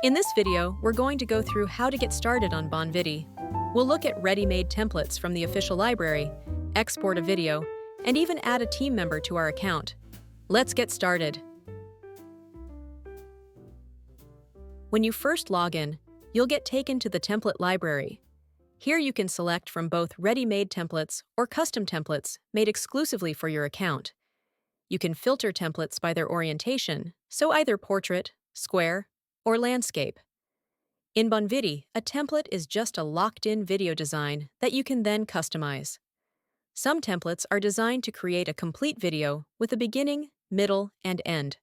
In this video, we're going to go through how to get started on BonViddy. We'll look at ready-made templates from the official library, export a video, and even add a team member to our account. Let's get started. When you first log in, you'll get taken to the template library. Here you can select from both ready-made templates or custom templates made exclusively for your account. You can filter templates by their orientation, so either portrait, square, or landscape. In BonViddy, a template is just a locked-in video design that you can then customize. Some templates are designed to create a complete video with a beginning, middle, and end.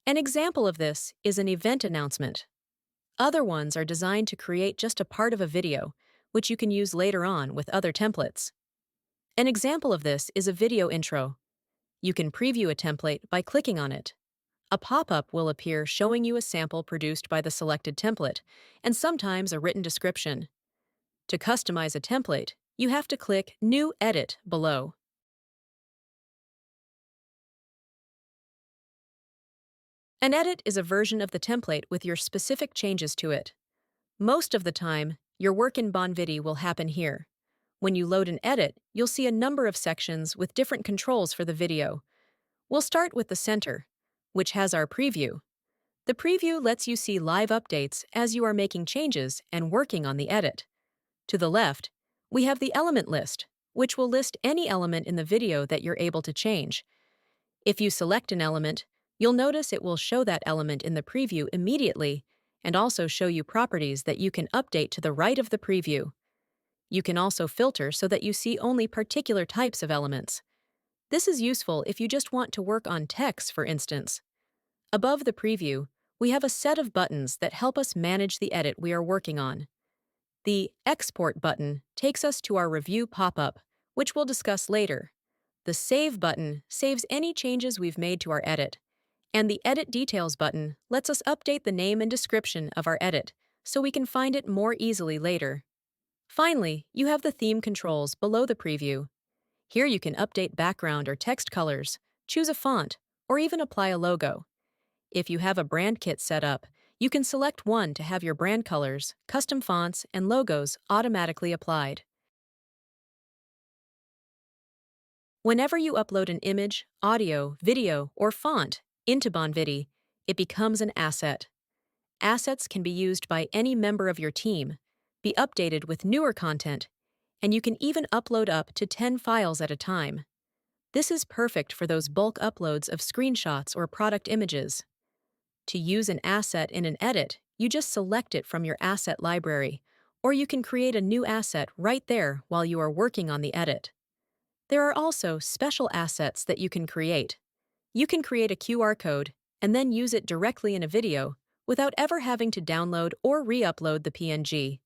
An example of this is an event announcement. Other ones are designed to create just a part of a video, which you can use later on with other templates. An example of this is a video intro. You can preview a template by clicking on it. A pop-up will appear showing you a sample produced by the selected template, and sometimes a written description. To customize a template, you have to click New Edit below. An edit is a version of the template with your specific changes to it. Most of the time, your work in BonViddy will happen here. When you load an edit, you'll see a number of sections with different controls for the video. We'll start with the center, which has our preview. The preview lets you see live updates as you are making changes and working on the edit. To the left, we have the element list, which will list any element in the video that you're able to change. If you select an element, you'll notice it will show that element in the preview immediately and also show you properties that you can update to the right of the preview. You can also filter so that you see only particular types of elements. This is useful if you just want to work on text, for instance. Above the preview, we have a set of buttons that help us manage the edit we are working on. The Export button takes us to our review pop-up, which we'll discuss later. The Save button saves any changes we've made to our edit. And the Edit Details button lets us update the name and description of our edit, so we can find it more easily later. Finally, you have the theme controls below the preview. Here you can update background or text colors, choose a font, or even apply a logo. If you have a brand kit set up, you can select one to have your brand colors, custom fonts, and logos automatically applied. Whenever you upload an image, audio, video, or font into BonViddy, it becomes an asset. Assets can be used by any member of your team, be updated with newer content, and you can even upload up to 10 files at a time. This is perfect for those bulk uploads of screenshots or product images. To use an asset in an edit, you just select it from your asset library, or you can create a new asset right there while you are working on the edit. There are also special assets that you can create. You can create a QR code and then use it directly in a video without ever having to download or re-upload the PNG.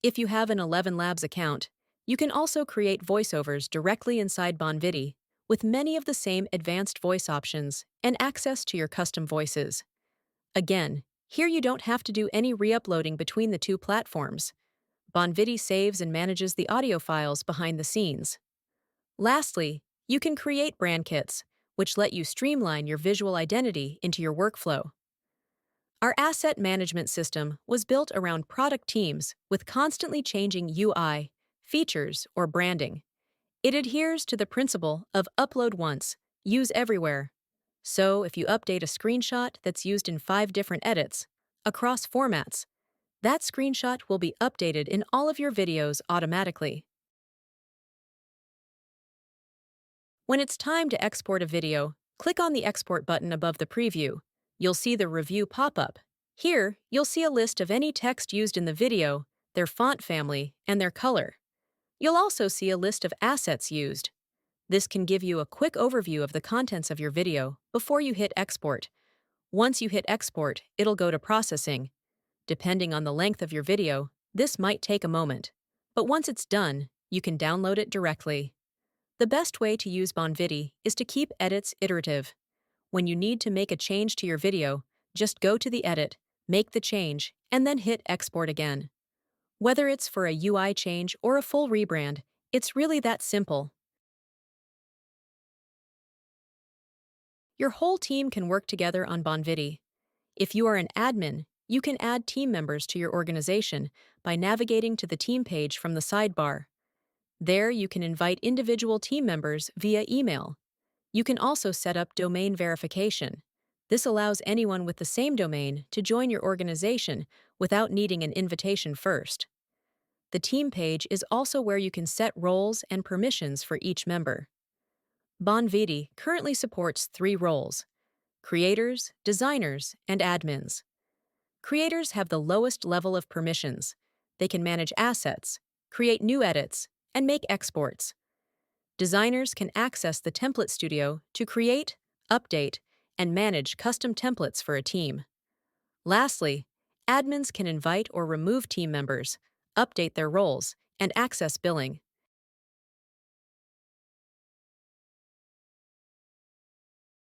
If you have an 11 Labs account, you can also create voiceovers directly inside BonViddy with many of the same advanced voice options and access to your custom voices. Again, here you don't have to do any re-uploading between the two platforms. BonViddy saves and manages the audio files behind the scenes. Lastly, you can create brand kits, which let you streamline your visual identity into your workflow. Our asset management system was built around product teams with constantly changing UI, features, or branding. It adheres to the principle of upload once, use everywhere. So if you update a screenshot that's used in 5 different edits, across formats, that screenshot will be updated in all of your videos automatically. When it's time to export a video, click on the Export button above the preview. You'll see the Review pop-up. Here, you'll see a list of any text used in the video, their font family, and their color. You'll also see a list of assets used. This can give you a quick overview of the contents of your video before you hit Export. Once you hit Export, it'll go to processing. Depending on the length of your video, this might take a moment. But once it's done, you can download it directly. The best way to use BonViddy is to keep edits iterative. When you need to make a change to your video, just go to the edit, make the change, and then hit Export again. Whether it's for a UI change or a full rebrand, it's really that simple. Your whole team can work together on BonViddy. If you are an admin, You can add team members to your organization by navigating to the team page from the sidebar. There, you can invite individual team members via email. You can also set up domain verification. This allows anyone with the same domain to join your organization without needing an invitation first. The team page is also where you can set roles and permissions for each member. BonViddy currently supports 3 roles: creators, designers, and admins. Creators have the lowest level of permissions. They can manage assets, create new edits, and make exports. Designers can access the template studio to create, update, and manage custom templates for a team. Lastly, admins can invite or remove team members, update their roles, and access billing.